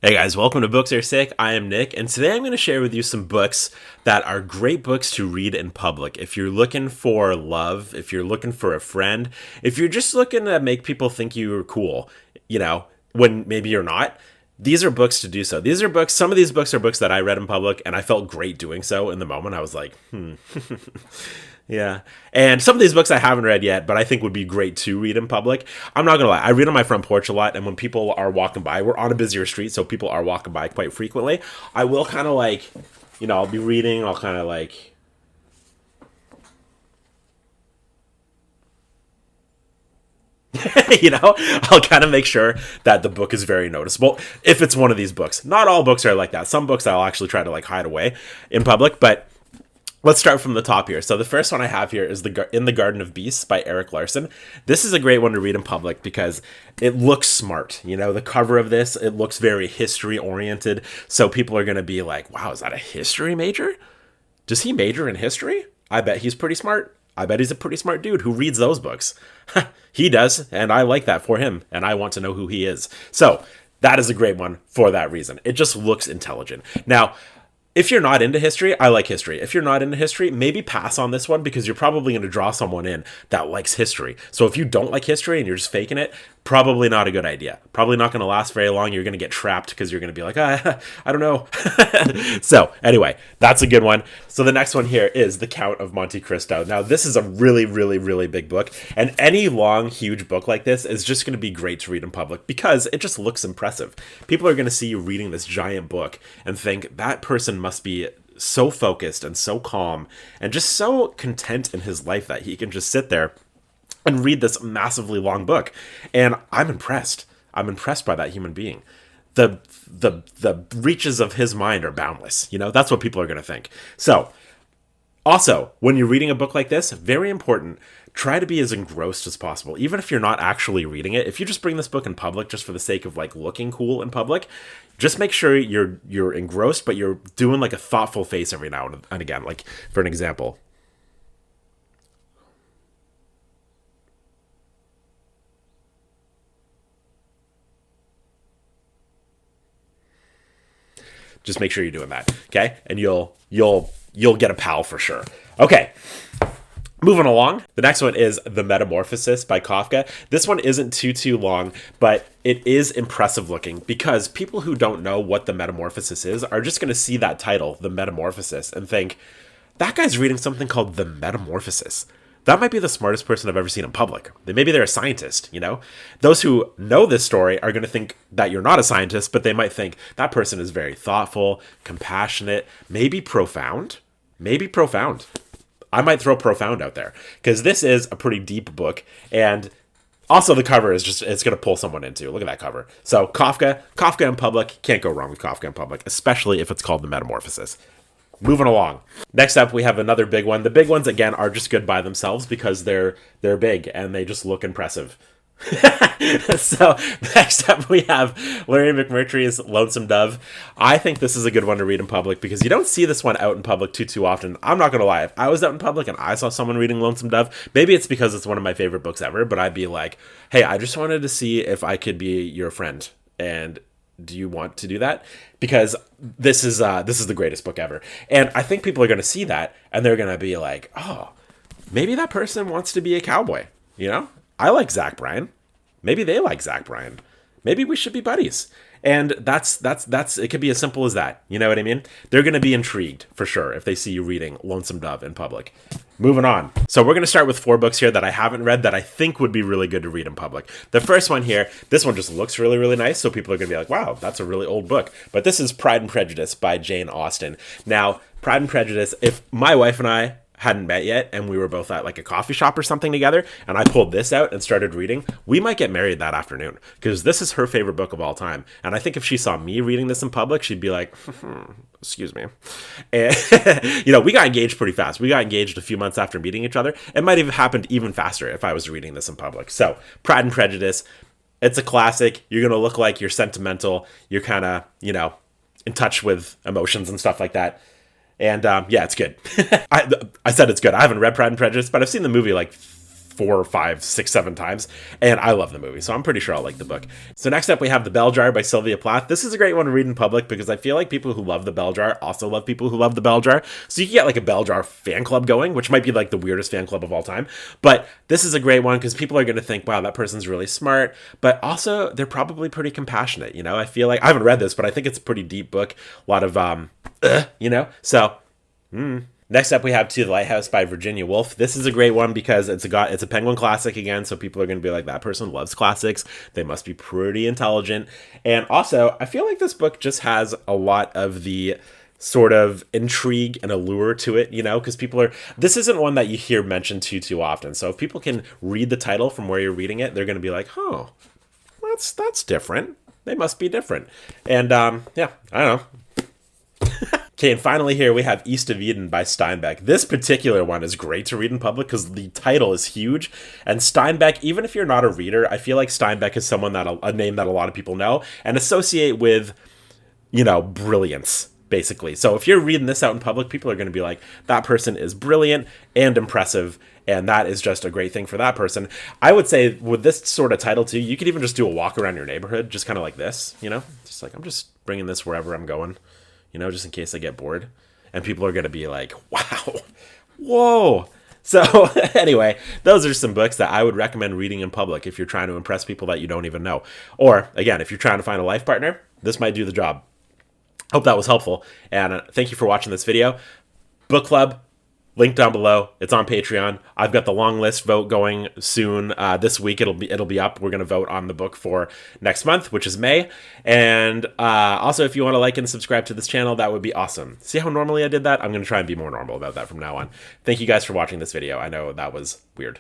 Hey guys, welcome to Books Are Sick. I am Nick, and today I'm going to share with you some books that are great books to read in public. If you're looking for love, if you're looking for a friend, if you're just looking to make people think you're cool, when maybe you're not, these are books to do so. These are books, some of these books are books that I read in public, and I felt great doing so in the moment. I was like, yeah. And some of these books I haven't read yet, but I think would be great to read in public. I'm not going to lie. I read on my front porch a lot. And when people are walking by, we're on a busier street, so people are walking by quite frequently. I will kind of I'll be reading. I'll kind of I'll kind of make sure that the book is very noticeable if it's one of these books. Not all books are like that. Some books I'll actually try to hide away in public, but let's start from the top here. So the first one I have here is In the Garden of Beasts by Eric Larson. This is a great one to read in public because it looks smart. The cover of this, it looks very history oriented. So people are going to be like, wow, is that a history major? Does he major in history? I bet he's pretty smart. I bet he's a pretty smart dude who reads those books. He does, and I like that for him, and I want to know who he is. So that is a great one for that reason. It just looks intelligent. Now, if you're not into history, I like history. If you're not into history, maybe pass on this one because you're probably going to draw someone in that likes history. So if you don't like history and you're just faking it, probably not a good idea. Probably not going to last very long. You're going to get trapped because you're going to be like, I don't know. So anyway, that's a good one. So the next one here is The Count of Monte Cristo. Now, this is a really, really, really big book. And any long, huge book like this is just going to be great to read in public because it just looks impressive. People are going to see you reading this giant book and think that person must be so focused and so calm and just so content in his life that he can just sit there and read this massively long book. And I'm impressed. I'm impressed by that human being. The reaches of his mind are boundless. That's what people are going to think. So also, when you're reading a book like this, very important, try to be as engrossed as possible. Even if you're not actually reading it, if you just bring this book in public just for the sake of looking cool in public, just make sure you're engrossed, but you're doing a thoughtful face every now and again. For an example, just make sure you're doing that, okay? And you'll get a pal for sure. Okay. Moving along, the next one is The Metamorphosis by Kafka. This one isn't too long, but it is impressive looking because people who don't know what The Metamorphosis is are just going to see that title, The Metamorphosis, and think, that guy's reading something called The Metamorphosis. That might be the smartest person I've ever seen in public. Maybe they're a scientist, Those who know this story are going to think that you're not a scientist, but they might think that person is very thoughtful, compassionate, maybe profound. Maybe profound. I might throw profound out there because this is a pretty deep book, and also the cover is it's going to pull someone into. Look at that cover. So Kafka in public, can't go wrong with Kafka in public, especially if it's called The Metamorphosis. Moving along. Next up, we have another big one. The big ones, again, are just good by themselves because they're big and they just look impressive. So next up we have Larry McMurtry's Lonesome Dove. I think this is a good one to read in public because you don't see this one out in public too often. I'm not gonna lie, if I was out in public and I saw someone reading Lonesome Dove, maybe it's because it's one of my favorite books ever, but I'd be like, hey, I just wanted to see if I could be your friend, and do you want to do that? Because this is the greatest book ever. And I think people are going to see that and they're going to be like, oh, maybe that person wants to be a cowboy. I like Zach Bryan. Maybe they like Zach Bryan. Maybe we should be buddies. And that's it could be as simple as that. You know what I mean? They're going to be intrigued for sure if they see you reading Lonesome Dove in public. Moving on. So we're going to start with 4 books here that I haven't read that I think would be really good to read in public. The first one here, this one just looks really, really nice. So people are going to be like, wow, that's a really old book. But this is Pride and Prejudice by Jane Austen. Now, Pride and Prejudice, if my wife and I hadn't met yet and we were both at a coffee shop or something together and I pulled this out and started reading, we might get married that afternoon because this is her favorite book of all time. And I think if she saw me reading this in public, she'd be like, excuse me. And we got engaged pretty fast. We got engaged a few months after meeting each other. It might have happened even faster if I was reading this in public. So Pride and Prejudice, it's a classic. You're going to look like you're sentimental. You're kind of, in touch with emotions and stuff like that. And yeah, it's good. I said it's good. I haven't read Pride and Prejudice, but I've seen the movie 4 or 5, 6, 7 times, and I love the movie, so I'm pretty sure I'll like the book. So next up we have The Bell Jar by Sylvia Plath. This is a great one to read in public because I feel like people who love The Bell Jar also love people who love The Bell Jar, so you can get like a Bell Jar fan club going, which might be like the weirdest fan club of all time, but this is a great one because people are going to think, wow, that person's really smart, but also they're probably pretty compassionate, you know? I feel like, I haven't read this, but I think it's a pretty deep book, a lot of, you know, so, Next up, we have To the Lighthouse by Virginia Woolf. This is a great one because it's a Penguin classic again, so people are going to be like, that person loves classics. They must be pretty intelligent. And also, I feel like this book just has a lot of the sort of intrigue and allure to it, you know, because this isn't one that you hear mentioned too often. So if people can read the title from where you're reading it, they're going to be like, oh, that's different. They must be different. And yeah, I don't know. Okay, and finally here we have East of Eden by Steinbeck. This particular one is great to read in public because the title is huge. And Steinbeck, even if you're not a reader, I feel like Steinbeck is a name that a lot of people know and associate with, you know, brilliance, basically. So if you're reading this out in public, people are going to be like, that person is brilliant and impressive, and that is just a great thing for that person. I would say with this sort of title too, you could even just do a walk around your neighborhood, just kind of like this, you know? Just like, I'm just bringing this wherever I'm going. You know, just in case I get bored. And people are going to be like, wow, whoa. So anyway, those are some books that I would recommend reading in public if you're trying to impress people that you don't even know. Or, again, if you're trying to find a life partner, this might do the job. Hope that was helpful. And thank you for watching this video. Book Club, link down below. It's on Patreon. I've got the long list vote going soon. This week it'll be up. We're gonna vote on the book for next month, which is May. And also, if you want to like and subscribe to this channel, that would be awesome. See how normally I did that? I'm gonna try and be more normal about that from now on. Thank you guys for watching this video. I know that was weird.